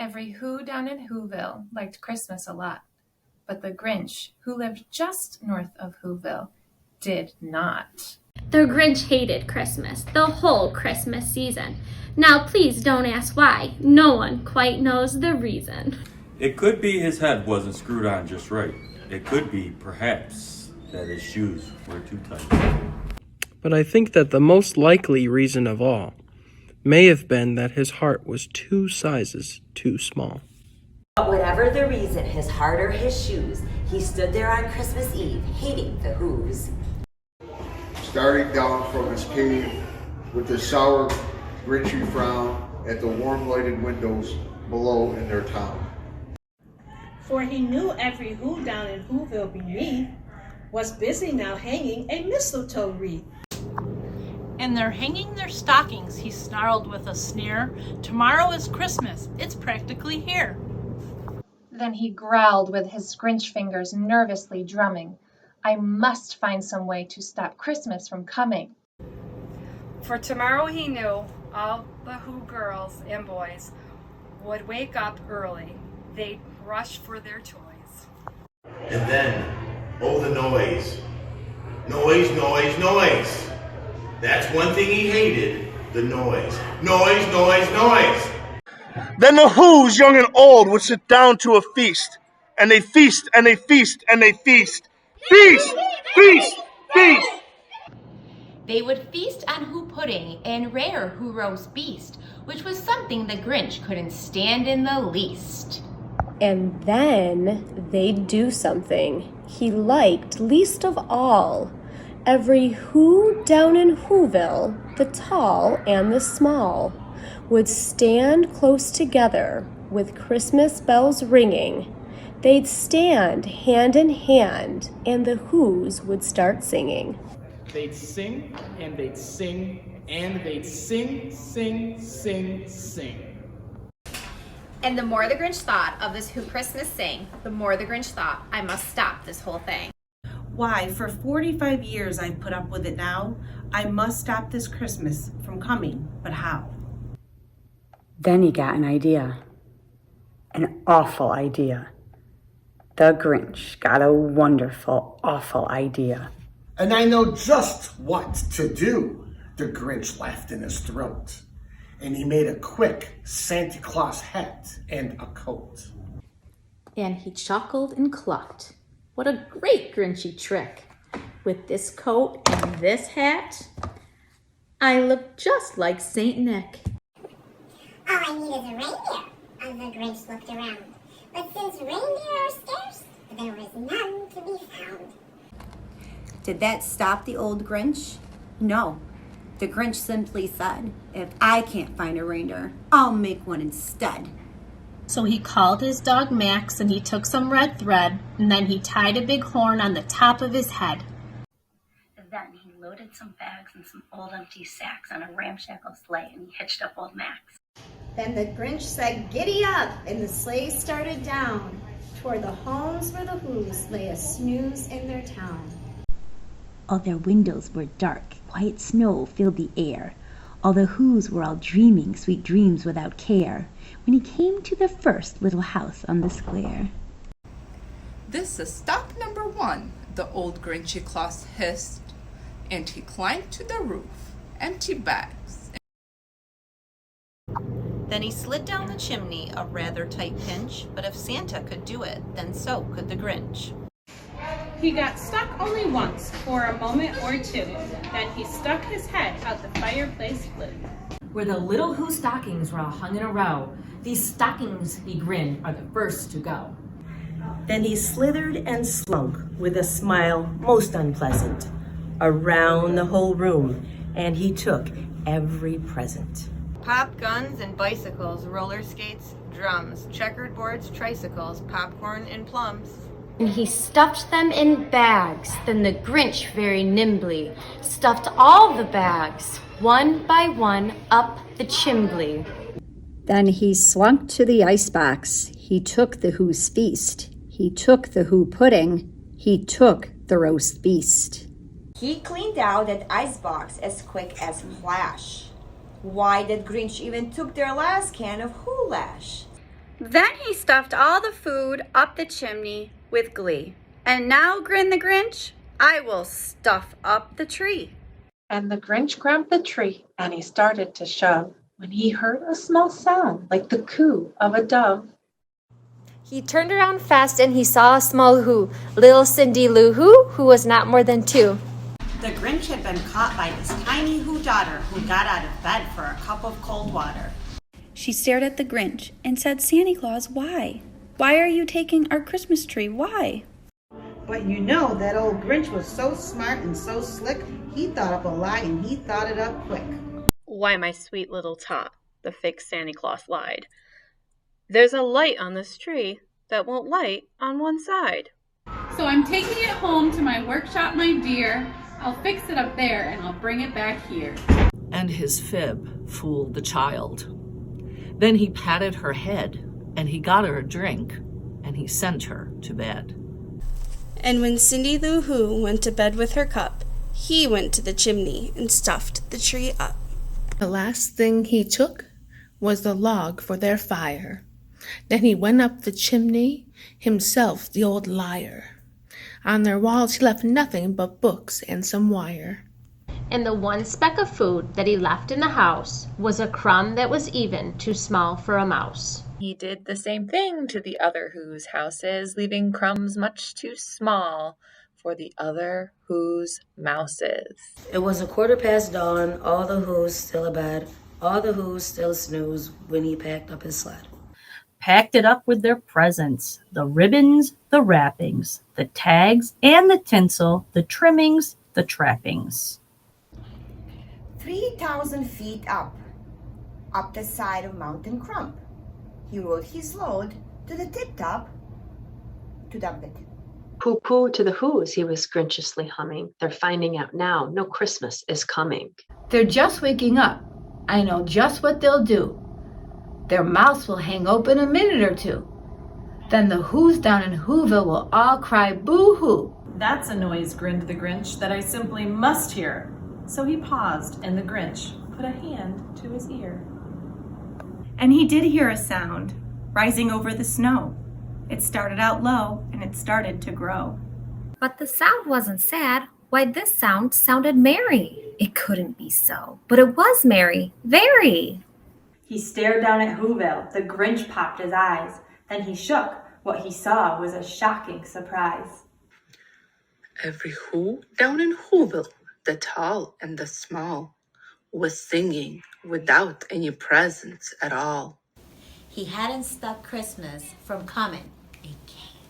Every Who down in Whoville liked Christmas a lot, but the Grinch, who lived just north of Whoville, did not. The Grinch hated Christmas, the whole Christmas season. Now please don't ask why. No one quite knows the reason. It could be his head wasn't screwed on just right. It could be, perhaps, that his shoes were too tight. But I think that the most likely reason of all may have been that his heart was 2 sizes too small. But whatever the reason, his heart or his shoes, he stood there on Christmas Eve, hating the Who's. Starting down from his cave with a sour, grinchy frown at the warm lighted windows below in their town. For he knew every Who down in Whoville beneath was busy now hanging a mistletoe wreath. And they're hanging their stockings, he snarled with a sneer. Tomorrow is Christmas, it's practically here. Then he growled with his Grinch fingers nervously drumming. I must find some way to stop Christmas from coming. For tomorrow he knew all the Who girls and boys would wake up early. They'd rush for their toys. And then, oh, the noise. Noise, noise, noise. That's one thing he hated, the noise. Noise, noise, noise. Then the Who's, young and old, would sit down to a feast. And they feast, and they feast, and they feast. Feast! Feast! Feast! They would feast on Who pudding and rare Who roast beast, which was something the Grinch couldn't stand in the least. And then they'd do something he liked least of all. Every Who down in Whoville, the tall and the small, would stand close together with Christmas bells ringing. They'd stand hand in hand, and the Who's would start singing. They'd sing, and they'd sing, and they'd sing, sing, sing, sing. And the more the Grinch thought of this Who Christmas sing, the more the Grinch thought, I must stop this whole thing. Why, for 45 years I've put up with it now. I must stop this Christmas from coming, but how? Then he got an idea. An awful idea. The Grinch got a wonderful, awful idea. And I know just what to do. The Grinch laughed in his throat. And he made a quick Santa Claus hat and a coat. And he chuckled and clucked. What a great Grinchy trick. With this coat and this hat, I look just like Saint Nick. All I need is a reindeer, the Grinch looked around. But since reindeer are scarce, there was none to be found. Did that stop the old Grinch? No. The Grinch simply said, if I can't find a reindeer, I'll make one instead. So he called his dog Max, and he took some red thread, and then he tied a big horn on the top of his head. Then he loaded some bags and some old empty sacks on a ramshackle sleigh, and he hitched up old Max. Then the Grinch said, giddy up, and the sleigh started down toward the homes where the Who's lay a snooze in their town. All their windows were dark, quiet snow filled the air. All the Who's were all dreaming sweet dreams without care, when he came to the first little house on the square. This is stop number 1, the old Grinchy Claus hissed, and he climbed to the roof, empty bags. Then he slid down the chimney, a rather tight pinch, but if Santa could do it, then so could the Grinch. He got stuck only once, for a moment or two. Then he stuck his head out the fireplace flue. Where the little Who stockings were all hung in a row, these stockings, he grinned, are the first to go. Then he slithered and slunk with a smile most unpleasant around the whole room, and he took every present. Pop guns and bicycles, roller skates, drums, checkered boards, tricycles, popcorn and plums. And he stuffed them in bags. Then the Grinch very nimbly stuffed all the bags, one by one, up the chimbley. Then he slunk to the icebox. He took the Who's feast. He took the Who pudding. He took the roast beast. He cleaned out that icebox as quick as flash. Why, that Grinch even took their last can of Who lash. Then he stuffed all the food up the chimney with glee. And now, grinned the Grinch, I will stuff up the tree. And the Grinch grabbed the tree and he started to shove when he heard a small sound like the coo of a dove. He turned around fast and he saw a small who, little Cindy Lou who was not more than 2. The Grinch had been caught by his tiny Who daughter who got out of bed for a cup of cold water. She stared at the Grinch and said, Santa Claus, why? Why are you taking our Christmas tree? Why? But you know that old Grinch was so smart and so slick, he thought up a lie and he thought it up quick. Why, my sweet little tot, the fake Santa Claus lied. There's a light on this tree that won't light on one side. So I'm taking it home to my workshop, my dear. I'll fix it up there and I'll bring it back here. And his fib fooled the child. Then he patted her head, and he got her a drink, and he sent her to bed. And when Cindy Lou Who went to bed with her cup, he went to the chimney and stuffed the tree up. The last thing he took was the log for their fire. Then he went up the chimney, himself the old liar. On their walls he left nothing but books and some wire. And the one speck of food that he left in the house was a crumb that was even too small for a mouse. He did the same thing to the other Who's houses, leaving crumbs much too small for the other Who's mouses. It was 1/4 dawn, all the Who's still abed, all the Who's still snooze when he packed up his sled. Packed it up with their presents, the ribbons, the wrappings, the tags and the tinsel, the trimmings, the trappings. 3,000 feet up the side of Mountain Crump, he rode his load to the tip-top to dump it. Pooh-pooh to the Who's, he was grinchiously humming. They're finding out now, no Christmas is coming. They're just waking up. I know just what they'll do. Their mouths will hang open a minute or two. Then the Who's down in Whoville will all cry boo-hoo. That's a noise, grinned the Grinch, that I simply must hear. So he paused, and the Grinch put a hand to his ear. And he did hear a sound rising over the snow. It started out low, and it started to grow. But the sound wasn't sad. Why, this sound sounded merry. It couldn't be so, but it was merry, very. He stared down at Whoville. The Grinch popped his eyes. Then he shook. What he saw was a shocking surprise. Every Who down in Whoville, the tall and the small, was singing without any presents at all. He hadn't stopped Christmas from coming. It came.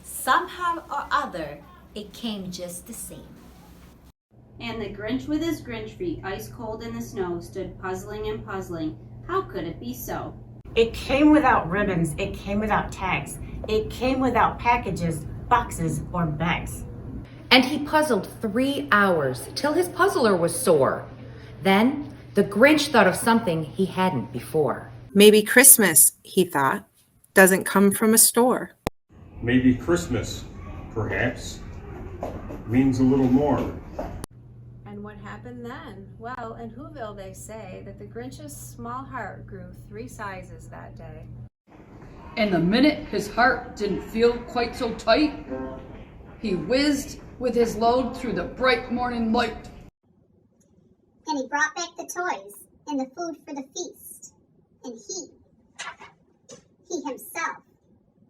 Somehow or other, it came just the same. And the Grinch with his Grinch feet ice cold in the snow stood puzzling and puzzling. How could it be so? It came without ribbons, it came without tags, it came without packages, boxes, or bags. And he puzzled 3 hours till his puzzler was sore. Then the Grinch thought of something he hadn't before. Maybe Christmas, he thought, doesn't come from a store. Maybe Christmas, perhaps, means a little more. And what happened then? Well, in Whoville they say that the Grinch's small heart grew 3 sizes that day. And the minute his heart didn't feel quite so tight, he whizzed with his load through the bright morning light. And he brought back the toys and the food for the feast. And he himself,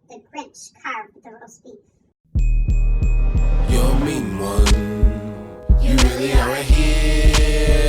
the Grinch, carved the roast beef. You're a mean one. You really are a hero.